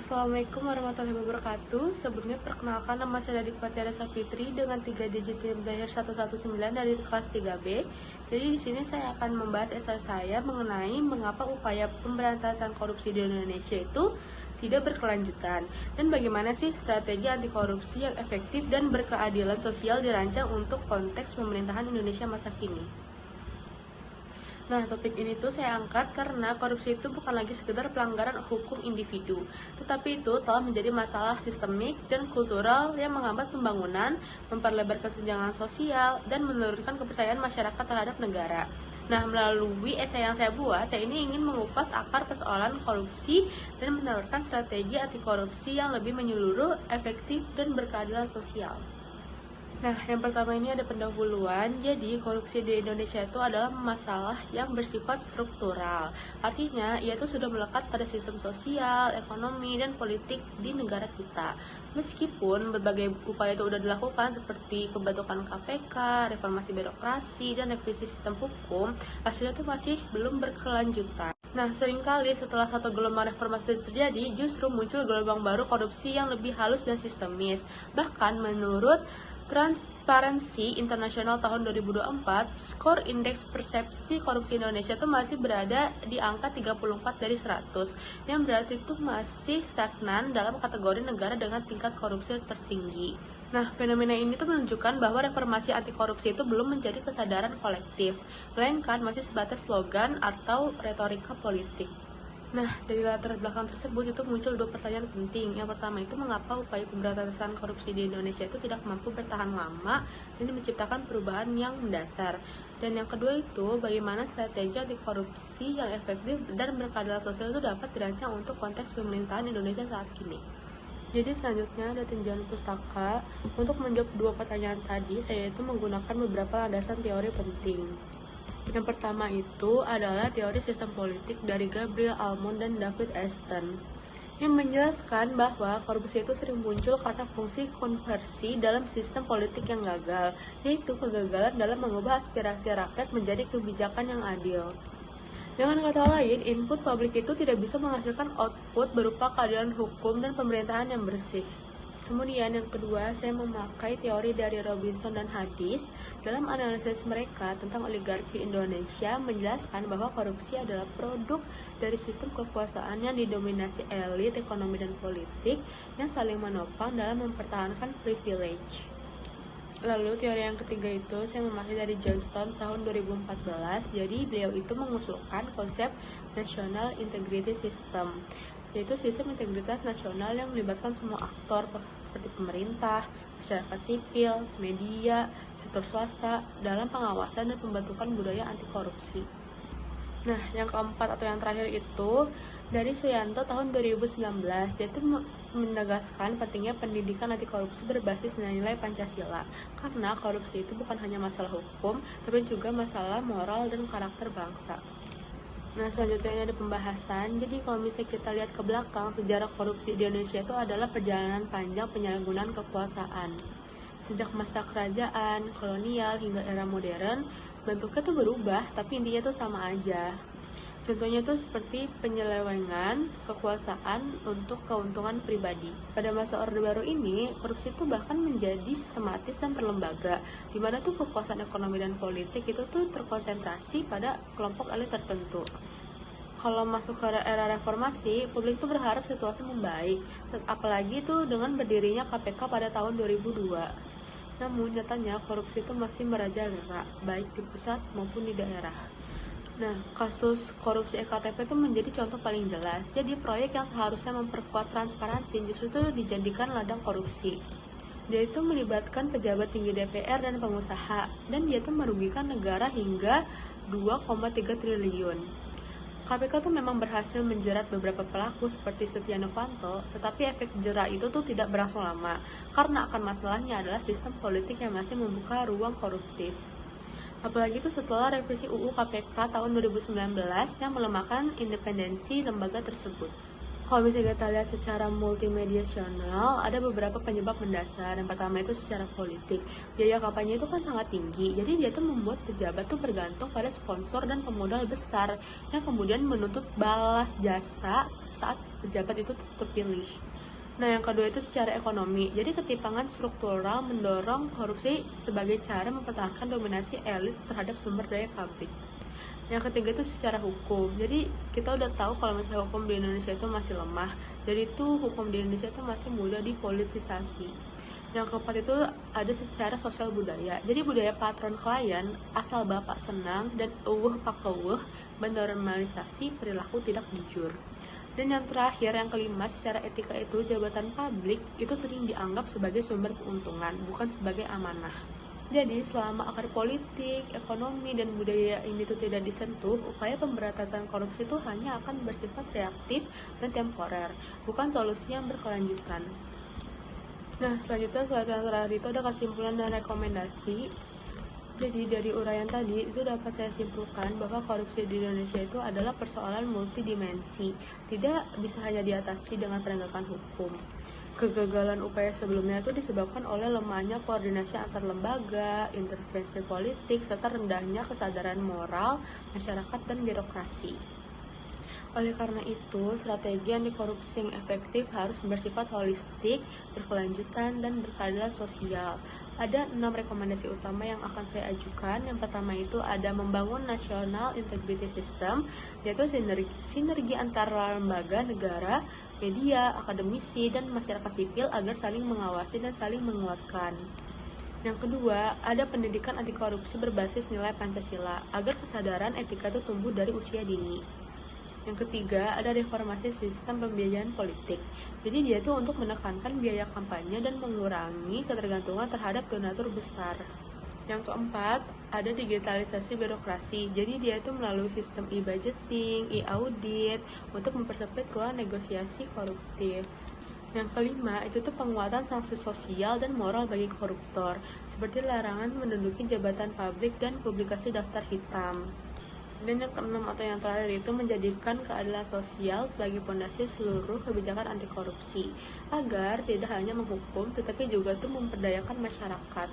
Assalamualaikum warahmatullahi wabarakatuh. Sebelumnya perkenalkan, nama saya Dikwa Tiara Safitri dengan 3 digit NIM terakhir 119 dari kelas 3B. Jadi di sini saya akan membahas esai saya mengenai mengapa upaya pemberantasan korupsi di Indonesia itu tidak berkelanjutan dan bagaimana sih strategi anti korupsi yang efektif dan berkeadilan sosial dirancang untuk konteks pemerintahan Indonesia masa kini. Nah, topik ini tuh saya angkat karena korupsi itu bukan lagi sekedar pelanggaran hukum individu, tetapi itu telah menjadi masalah sistemik dan kultural yang menghambat pembangunan, memperlebar kesenjangan sosial, dan menurunkan kepercayaan masyarakat terhadap negara. Nah, melalui esai yang saya buat, saya ini ingin mengupas akar persoalan korupsi dan menawarkan strategi anti korupsi yang lebih menyeluruh, efektif, dan berkeadilan sosial. Nah, yang pertama ini ada pendahuluan. Jadi, korupsi di Indonesia itu adalah masalah yang bersifat struktural. Artinya, ia itu sudah melekat pada sistem sosial, ekonomi, dan politik di negara kita. Meskipun berbagai upaya itu sudah dilakukan seperti pembentukan KPK, reformasi birokrasi, dan revisi sistem hukum, hasilnya itu masih belum berkelanjutan. Nah, seringkali setelah satu gelombang reformasi terjadi, justru muncul gelombang baru korupsi yang lebih halus dan sistemis. Bahkan menurut Transparency International tahun 2024, skor indeks persepsi korupsi Indonesia itu masih berada di angka 34 dari 100, yang berarti itu masih stagnan dalam kategori negara dengan tingkat korupsi tertinggi. Nah, fenomena ini tuh menunjukkan bahwa reformasi anti korupsi itu belum menjadi kesadaran kolektif, melainkan masih sebatas slogan atau retorika politik. Nah, dari latar belakang tersebut itu muncul dua pertanyaan penting. Yang pertama itu mengapa upaya pemberantasan korupsi di Indonesia itu tidak mampu bertahan lama dan menciptakan perubahan yang mendasar. Dan yang kedua itu bagaimana strategi anti korupsi yang efektif dan berkeadilan sosial itu dapat dirancang untuk konteks pemerintahan Indonesia saat ini. Jadi selanjutnya ada tinjauan pustaka. Untuk menjawab dua pertanyaan tadi, saya itu menggunakan beberapa landasan teori penting. Yang pertama itu adalah teori sistem politik dari Gabriel Almond dan David Easton, yang menjelaskan bahwa korupsi itu sering muncul karena fungsi konversi dalam sistem politik yang gagal, yaitu kegagalan dalam mengubah aspirasi rakyat menjadi kebijakan yang adil. Dengan kata lain, input publik itu tidak bisa menghasilkan output berupa keadilan hukum dan pemerintahan yang bersih. Kemudian yang kedua, saya memakai teori dari Robinson dan Hadis. Dalam analisis mereka tentang oligarki Indonesia menjelaskan bahwa korupsi adalah produk dari sistem kekuasaan yang didominasi elit ekonomi dan politik yang saling menopang dalam mempertahankan privilege. Lalu teori yang ketiga itu saya memakai dari Johnston tahun 2014. Jadi beliau itu mengusulkan konsep National Integrity System, yaitu sistem integritas nasional yang melibatkan semua aktor seperti pemerintah, masyarakat sipil, media, sektor swasta dalam pengawasan dan pembentukan budaya anti korupsi. Nah, yang keempat atau yang terakhir itu dari Suyanto tahun 2019, yaitu menegaskan pentingnya pendidikan anti korupsi berbasis nilai-nilai Pancasila, karena korupsi itu bukan hanya masalah hukum, tapi juga masalah moral dan karakter bangsa. Nah, selanjutnya ini ada pembahasan. Jadi kalau misalnya kita lihat ke belakang, sejarah korupsi di Indonesia itu adalah perjalanan panjang penyalahgunaan kekuasaan. Sejak masa kerajaan, kolonial, hingga era modern, bentuknya tuh berubah, tapi intinya tuh sama aja. Contohnya tuh seperti penyelewengan kekuasaan untuk keuntungan pribadi. Pada masa Orde Baru ini, korupsi itu bahkan menjadi sistematis dan terlembaga, di mana tuh kekuasaan ekonomi dan politik itu tuh terkonsentrasi pada kelompok elit tertentu. Kalau masuk ke era reformasi, publik tuh berharap situasi membaik, apalagi tuh dengan berdirinya KPK pada tahun 2002. Namun nyatanya korupsi itu masih merajalela, baik di pusat maupun di daerah. Nah, kasus korupsi EKTP itu menjadi contoh paling jelas. Jadi proyek yang seharusnya memperkuat transparansi justru itu dijadikan ladang korupsi. Dia itu melibatkan pejabat tinggi DPR dan pengusaha, dan dia itu merugikan negara hingga 2,3 triliun. KPK tuh memang berhasil menjerat beberapa pelaku seperti Setia Novanto, tetapi efek jerak itu tuh tidak berlangsung lama, karena akan masalahnya adalah sistem politik yang masih membuka ruang koruptif. Apalagi itu setelah revisi UU KPK tahun 2019 yang melemahkan independensi lembaga tersebut. Kalau misalnya kita lihat secara multimediasional, ada beberapa penyebab mendasar. Yang pertama itu secara politik. Biaya kampanye itu kan sangat tinggi, jadi dia tuh membuat pejabat tuh bergantung pada sponsor dan pemodal besar yang kemudian menuntut balas jasa saat pejabat itu terpilih. Nah, yang kedua itu secara ekonomi. Jadi ketimpangan struktural mendorong korupsi sebagai cara mempertahankan dominasi elit terhadap sumber daya publik. Yang ketiga itu secara hukum. Jadi kita udah tahu kalau misalnya hukum di Indonesia itu masih lemah. Jadi itu hukum di Indonesia itu masih mudah dipolitisasi. Yang keempat itu ada secara sosial budaya. Jadi budaya patron klien, asal bapak senang dan pak menormalisasi perilaku tidak jujur. Dan yang terakhir, yang kelima, secara etika itu jabatan publik itu sering dianggap sebagai sumber keuntungan, bukan sebagai amanah. Jadi selama akar politik, ekonomi, dan budaya ini itu tidak disentuh, upaya pemberantasan korupsi itu hanya akan bersifat reaktif dan temporer, bukan solusi yang berkelanjutan. Nah, selanjutnya slide yang terakhir itu ada kesimpulan dan rekomendasi. Jadi dari uraian tadi itu dapat saya simpulkan bahwa korupsi di Indonesia itu adalah persoalan multidimensi, tidak bisa hanya diatasi dengan penegakan hukum. Kegagalan upaya sebelumnya itu disebabkan oleh lemahnya koordinasi antar lembaga, intervensi politik, serta rendahnya kesadaran moral masyarakat dan birokrasi. Oleh karena itu, strategi anti korupsi yang efektif harus bersifat holistik, berkelanjutan, dan berkeadilan sosial. Ada 6 rekomendasi utama yang akan saya ajukan. Yang pertama itu ada membangun National Integrity System, yaitu sinergi antara lembaga negara, media, akademisi, dan masyarakat sipil agar saling mengawasi dan saling menguatkan. Yang kedua, ada pendidikan anti korupsi berbasis nilai Pancasila, agar kesadaran etika itu tumbuh dari usia dini. Yang ketiga, ada reformasi sistem pembiayaan politik. Jadi dia itu untuk menekankan biaya kampanye dan mengurangi ketergantungan terhadap donatur besar. Yang keempat, ada digitalisasi birokrasi. Jadi dia itu melalui sistem e-budgeting, e-audit untuk mempersempit ruang negosiasi koruptif. Yang kelima, itu tuh penguatan sanksi sosial dan moral bagi koruptor, seperti larangan menduduki jabatan publik dan publikasi daftar hitam. Dan yang keenam atau yang terakhir itu menjadikan keadilan sosial sebagai fondasi seluruh kebijakan anti korupsi, agar tidak hanya menghukum tetapi juga tuh memperdayakan masyarakat.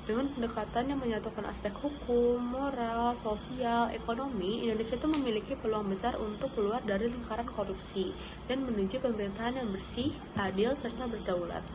Dengan pendekatan yang menyatukan aspek hukum, moral, sosial, ekonomi, Indonesia itu memiliki peluang besar untuk keluar dari lingkaran korupsi dan menuju pemerintahan yang bersih, adil, serta berdaulat.